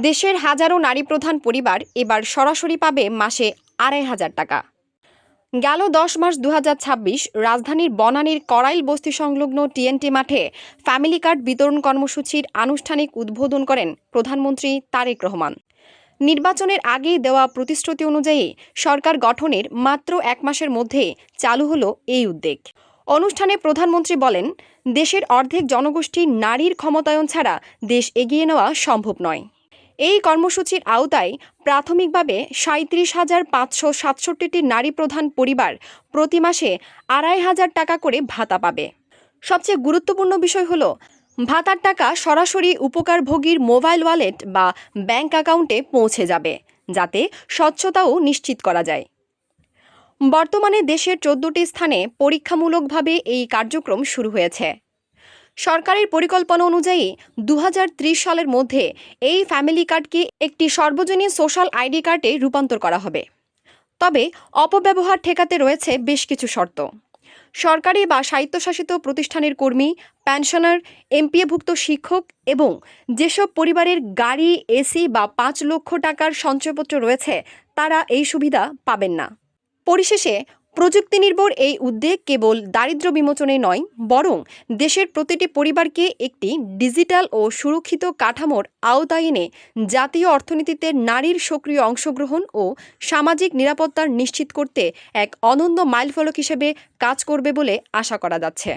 দেশের হাজারো নারীপ্রধান পরিবার এবার সরাসরি পাবে মাসে ২,৫০০ টাকা। গেল ১০ মার্চ ২০২৬ রাজধানীর বনানীর করাইল বস্তি সংলগ্ন টিএনটি মাঠে ফ্যামিলি কার্ড বিতরণ কর্মসূচির আনুষ্ঠানিক উদ্বোধন করেন প্রধানমন্ত্রী তারেক রহমান। নির্বাচনের আগে দেওয়া প্রতিশ্রুতি অনুযায়ী সরকার গঠনের মাত্র ১ মাসের মধ্যে চালু হলো এই উদ্যোগ। অনুষ্ঠানে প্রধানমন্ত্রী বলেন, দেশের অর্ধেক জনগোষ্ঠী নারীর ক্ষমতায়ন ছাড়া দেশ এগিয়ে নেওয়া সম্ভব নয়। এই কর্মসূচির আওতায় প্রাথমিকভাবে ৩৭,৫৬৭টি নারী প্রধান পরিবার প্রতি মাসে ২,৫০০ টাকা করে ভাতা পাবে। সবচেয়ে গুরুত্বপূর্ণ বিষয় হলো, ভাতার টাকা সরাসরি উপকারভোগীর মোবাইল ওয়ালেট বা ব্যাংক অ্যাকাউন্টে পৌঁছে যাবে, যাতে স্বচ্ছতাও নিশ্চিত করা যায়। বর্তমানে দেশের ১৪টি স্থানে পরীক্ষামূলকভাবে এই কার্যক্রম শুরু হয়েছে। সরকারের পরিকল্পনা অনুযায়ী ২০৩০ সালের মধ্যে এই ফ্যামিলি কার্ডকে একটি সর্বজনীন সোশ্যাল আইডি কার্ডে রূপান্তর করা হবে। তবে অপব্যবহার ঠেকাতে রয়েছে বেশ কিছু শর্ত। সরকারি বা স্বায়ত্তশাসিত প্রতিষ্ঠানের কর্মী, পেনশনার, এমপিএভুক্ত শিক্ষক এবং যেসব পরিবারের গাড়ি, এসি বা ৫ লক্ষ টাকার সঞ্চয়পত্র রয়েছে তারা এই সুবিধা পাবেন না। পরিশেষে প্রযুক্তি নির্ভর এই উদ্যোগ কেবল দারিদ্র্য বিমোচনে নয়, বরং দেশের প্রতিটি পরিবারকে একটি ডিজিটাল ও সুরক্ষিত কাঠামোর আওতায় এনে জাতীয় অর্থনীতিতে নারীর সক্রিয় অংশগ্রহণ ও সামাজিক নিরাপত্তা নিশ্চিত করতে এক অনন্য মাইলফলক হিসেবে কাজ করবে বলে আশা করা যাচ্ছে।